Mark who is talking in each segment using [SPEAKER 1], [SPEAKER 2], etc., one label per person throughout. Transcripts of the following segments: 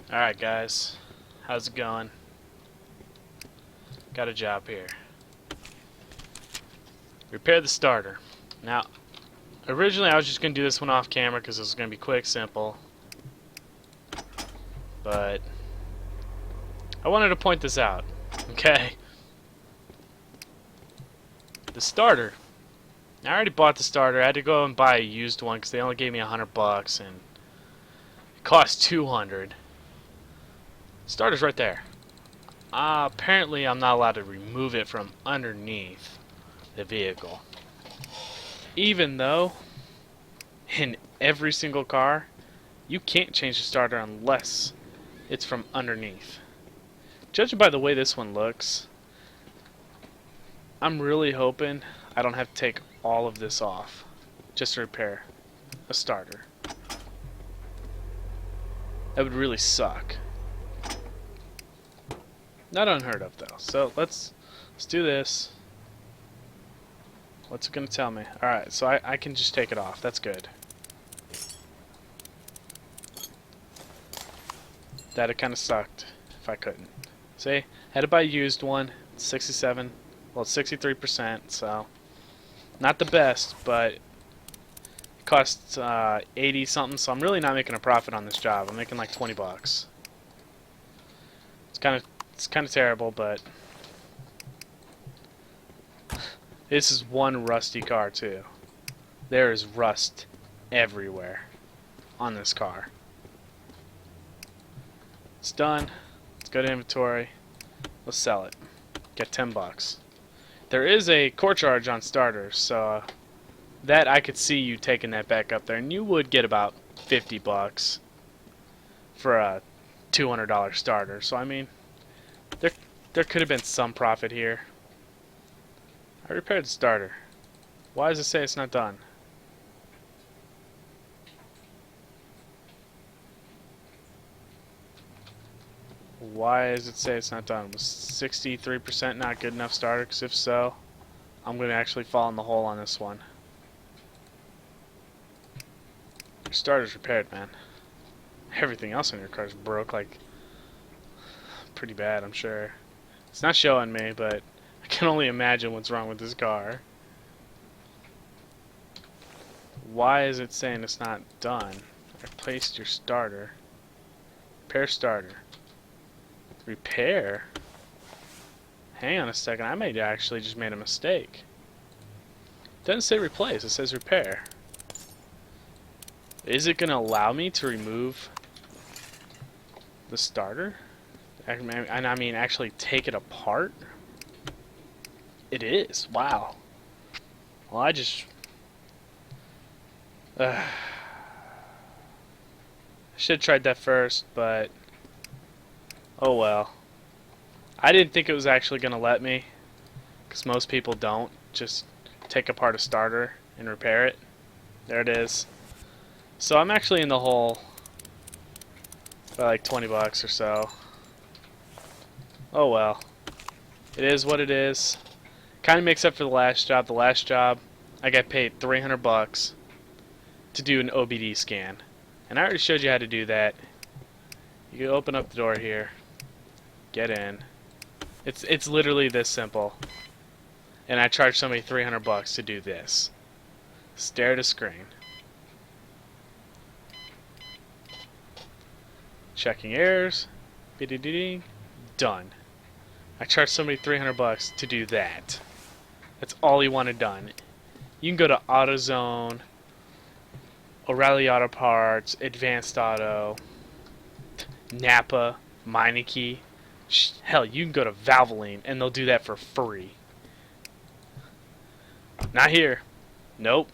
[SPEAKER 1] Alright guys, how's it going? Got a job here. Repair the starter. Now, originally I was just going to do this one off camera because it was going to be quick, simple. But I wanted to point this out. Okay? The starter. I already bought the starter. I had to go and buy a used one because they only gave me $100 and it cost $200. Starter's right there. Apparently I'm not allowed to remove it from underneath the vehicle. Even though in every single car you can't change the starter unless it's from underneath. Judging by the way this one looks, I'm really hoping I don't have to take all of this off just to repair a starter. That would really suck. Not unheard of though. So let's do this. What's it gonna tell me? Alright, so I can just take it off. That's good. That it kinda sucked if I couldn't. See? Had to buy a used one. It's 67. Well, it's 63%, so not the best, but it costs 80 something, so I'm really not making a profit on this job. I'm making like 20 bucks. It's kind of terrible, but this is one rusty car too. There is rust everywhere on this car. It's done. Let's go to inventory. Let's sell it. Get 10 bucks. There is a core charge on starters, so that I could see you taking that back up there, and you would get about 50 bucks for a $200 starter. So I mean, there could have been some profit here. I repaired the starter. Why does it say it's not done? Why does it say it's not done? Was 63% not good enough starter? Because if so, I'm going to actually fall in the hole on this one. Your starter's repaired, man. Everything else on your car's broke, like, pretty bad, I'm sure. It's not showing me, but I can only imagine what's wrong with this car. Why is it saying it's not done? I replaced your starter. Repair starter. Repair? Hang on a second, I may actually just made a mistake. It doesn't say replace, it says repair. Is it going to allow me to remove the starter? And I mean actually take it apart? It is. Wow. Well, I just I should have tried that first, but oh well. I didn't think it was actually going to let me, because most people don't just take apart a starter and repair it. There it is. So I'm actually in the hole by like 20 bucks or so. Oh well. It is what it is. Kind of makes up for the last job. The last job, I got paid 300 bucks to do an OBD scan. And I already showed you how to do that. You can open up the door here. Get in. It's literally this simple. And I charged somebody 300 bucks to do this. Stare at a screen. Checking errors. Done. I charged somebody 300 bucks to do that. That's all he wanted done. You can go to AutoZone, O'Reilly Auto Parts, Advanced Auto, Napa, Meineke. Hell, you can go to Valvoline and they'll do that for free. Not here. Nope.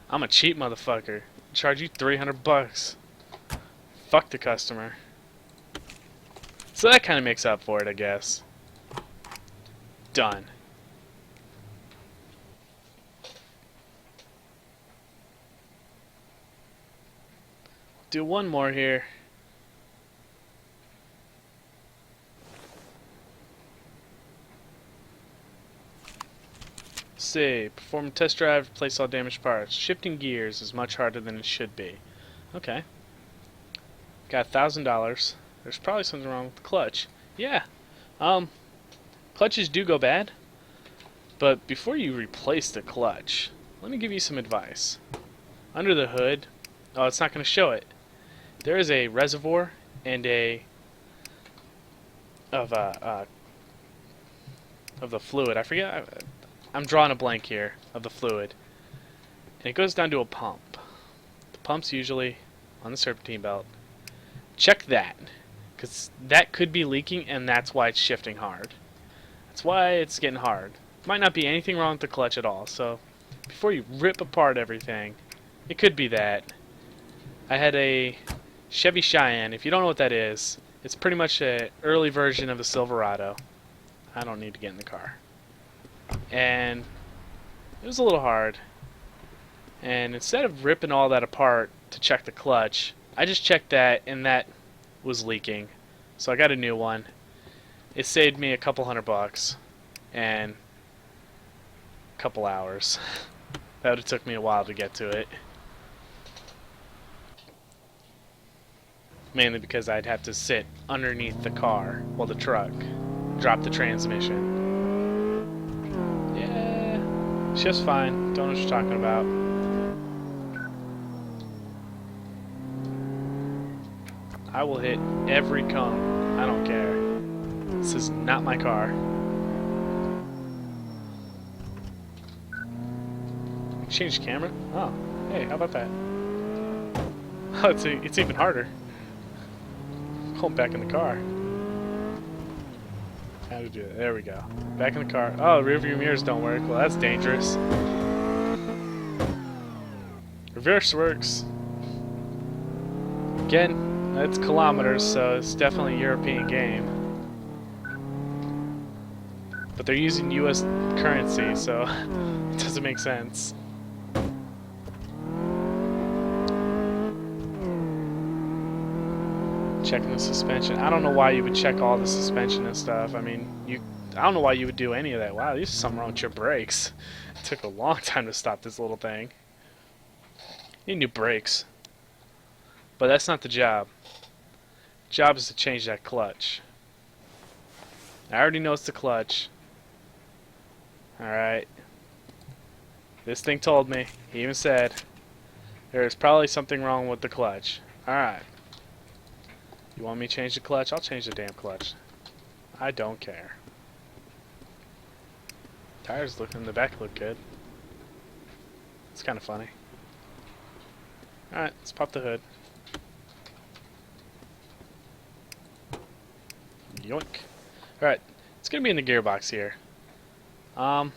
[SPEAKER 1] I'm a cheap motherfucker. Charge you 300 bucks. Fuck the customer. So that kind of makes up for it, I guess. Done. Do one more here. See, perform a test drive, replace all damaged parts. Shifting gears is much harder than it should be. Okay. Got $1,000. There's probably something wrong with the clutch. Yeah. Clutches do go bad. But before you replace the clutch, let me give you some advice. Under the hood, oh, it's not going to show it. There is a reservoir and of the fluid. I forget. I'm drawing a blank here of the fluid, and it goes down to a pump. The pump's usually on the serpentine belt. Check that, because that could be leaking, and that's why it's shifting hard. That's why it's getting hard. Might not be anything wrong with the clutch at all. So before you rip apart everything, it could be that. I had a Chevy Cheyenne. If you don't know what that is, it's pretty much an early version of the Silverado. I don't need to get in the car. And it was a little hard. And instead of ripping all that apart to check the clutch, I just checked that, and that was leaking. So I got a new one. It saved me a couple $100 and a couple hours. That would have took me a while to get to it. Mainly because I'd have to sit underneath the car, well, the truck, drop the transmission. Yeah, it's just fine. Don't know what you're talking about. I will hit every cone. I don't care. This is not my car. Change the camera? Oh, hey, how about that? Oh, it's even harder. Going back in the car. How to do it? There we go. Back in the car. Oh, rear view mirrors don't work. Well, that's dangerous. Reverse works. Again, that's kilometers, so it's definitely a European game. But they're using US currency, so it doesn't make sense. Checking the suspension. I don't know why you would check all the suspension and stuff. I mean, I don't know why you would do any of that. Wow, there's something wrong with your brakes. It took a long time to stop this little thing. You need new brakes. But that's not the job. Job is to change that clutch. I already know it's the clutch. Alright. This thing told me. He even said there is probably something wrong with the clutch. Alright. You want me to change the clutch? I'll change the damn clutch. I don't care. Tires look in the back look good. It's kind of funny. Alright, let's pop the hood. Yoink. Alright, it's going to be in the gearbox here. In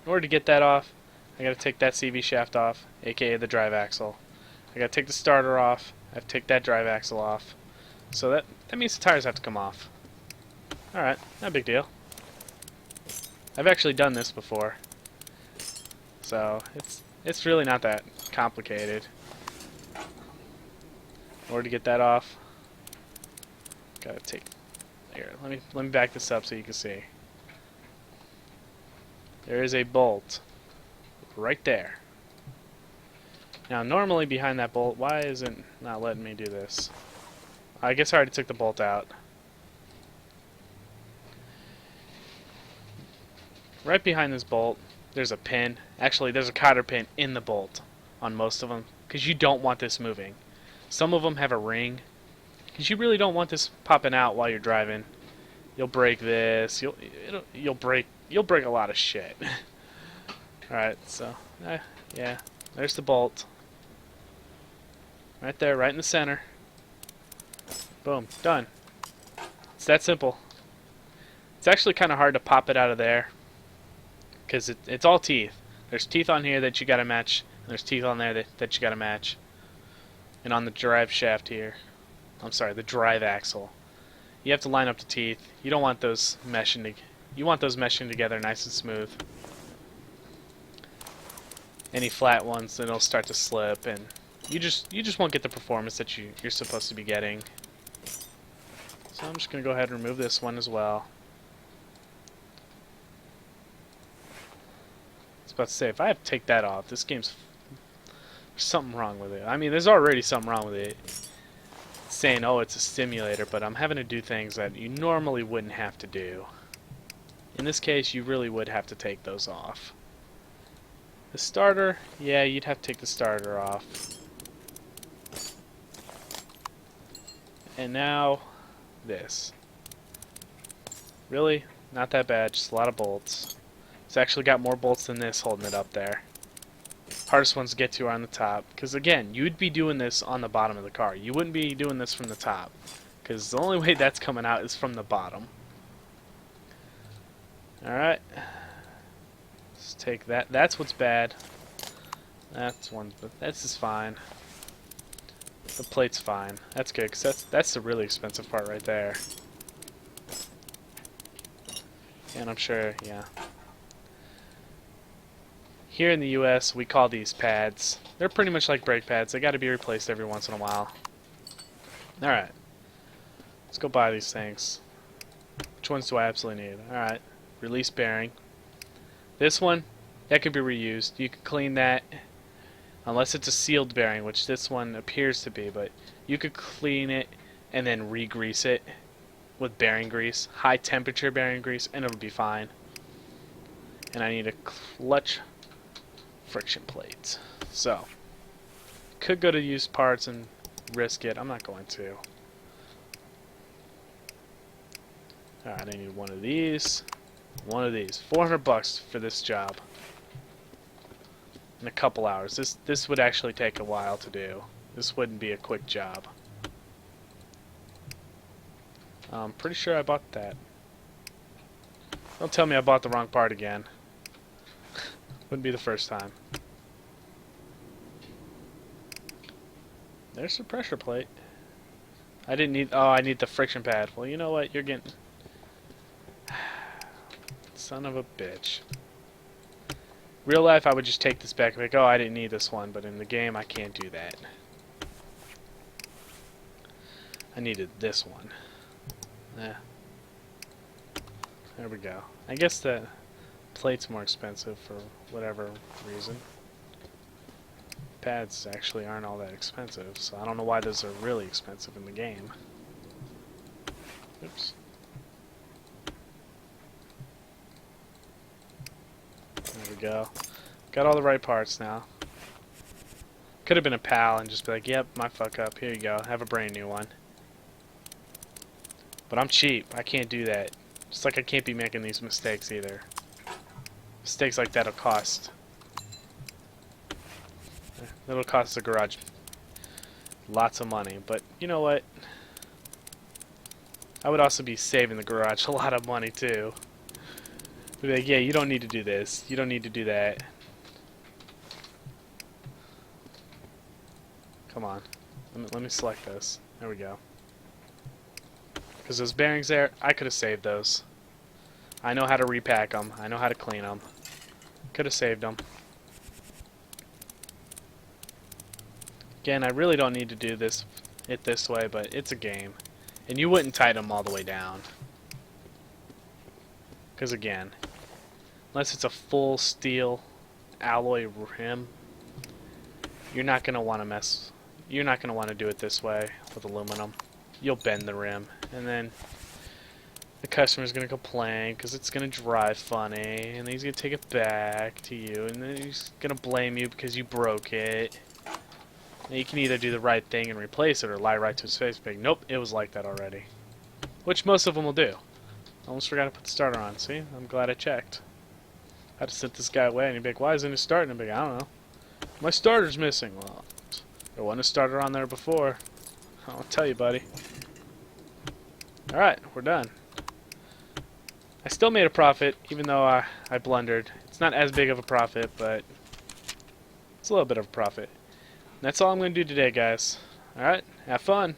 [SPEAKER 1] order to get that off, I got to take that CV shaft off, aka the drive axle. I got to take the starter off. I have to take that drive axle off. So that means the tires have to come off. Alright, not a big deal. I've actually done this before. So it's really not that complicated. In order to get that off, gotta take here, let me back this up so you can see. There is a bolt right there. Now normally behind that bolt, why isn't not letting me do this? I guess I already took the bolt out. Right behind this bolt, there's a pin. Actually, there's a cotter pin in the bolt on most of them, because you don't want this moving. Some of them have a ring, because you really don't want this popping out while you're driving. You'll break this. You'll break a lot of shit. All right, so yeah, there's the bolt. Right there, right in the center. Boom, done. It's that simple. It's actually kind of hard to pop it out of there because it's all teeth. There's teeth on here that you gotta match, and there's teeth on there that you gotta match. And on the drive shaft here, I'm sorry, the drive axle, you have to line up the teeth. You don't want those meshing. You want those meshing together nice and smooth. Any flat ones, then it'll start to slip, and you just won't get the performance that you're supposed to be getting. So I'm just going to go ahead and remove this one as well. I was about to say, if I have to take that off, this game's... There's something wrong with it. I mean, there's already something wrong with it. saying, oh, it's a simulator, but I'm having to do things that you normally wouldn't have to do. In this case, you really would have to take those off. The starter, yeah, you'd have to take the starter off. And now, this. Really? Not that bad, just a lot of bolts. It's actually got more bolts than this holding it up there. Hardest ones to get to are on the top. Because again, you'd be doing this on the bottom of the car. You wouldn't be doing this from the top. Because the only way that's coming out is from the bottom. Alright. Let's take that. That's what's bad. That's one, but this is fine. The plate's fine. That's good, because that's the really expensive part right there. And I'm sure, yeah. Here in the US, we call these pads. They're pretty much like brake pads. They got to be replaced every once in a while. Alright. Let's go buy these things. Which ones do I absolutely need? Alright. Release bearing. This one, that could be reused. You could clean that. Unless it's a sealed bearing, which this one appears to be, but you could clean it and then re-grease it with bearing grease, high temperature bearing grease, and it'll be fine. And I need a clutch friction plate. So, could go to used parts and risk it. I'm not going to. Alright, I need one of these. One of these. $400 for this job. In a couple hours. This would actually take a while to do. This wouldn't be a quick job. I'm pretty sure I bought that. Don't tell me I bought the wrong part again. Wouldn't be the first time. There's the pressure plate. I didn't need... Oh, I need the friction pad. Well, you know what? You're getting... Son of a bitch. Real life, I would just take this back and be like, oh, I didn't need this one. But in the game, I can't do that. I needed this one. Yeah. There we go. I guess the plate's more expensive for whatever reason. Pads actually aren't all that expensive, so I don't know why those are really expensive in the game. Oops. There we go. Got all the right parts now. Could have been a pal and just be like, yep, my fuck up. Here you go. Have a brand new one. But I'm cheap. I can't do that. Just like I can't be making these mistakes either. Mistakes like that'll cost. That'll cost the garage lots of money. But you know what? I would also be saving the garage a lot of money too. Be like, yeah, you don't need to do this. You don't need to do that. Come on. Let me select this. There we go. Because those bearings there, I could have saved those. I know how to repack them. I know how to clean them. Could have saved them. Again, I really don't need to do it this way, but it's a game. And you wouldn't tighten them all the way down. Because again, unless it's a full steel alloy rim, you're not going to want to mess. You're not going to want to do it this way with aluminum. You'll bend the rim, and then the customer's going to complain because it's going to drive funny, and then he's going to take it back to you, and then he's going to blame you because you broke it. And you can either do the right thing and replace it, or lie right to his face and be like, nope, it was like that already. Which most of them will do. I almost forgot to put the starter on. See? I'm glad I checked. I had to send this guy away, and he'd be like, why isn't it starting? I'd be like, I don't know. My starter's missing. Well, there wasn't a starter on there before. I'll tell you, buddy. Alright, we're done. I still made a profit, even though I blundered. It's not as big of a profit, but it's a little bit of a profit. And that's all I'm going to do today, guys. Alright, have fun.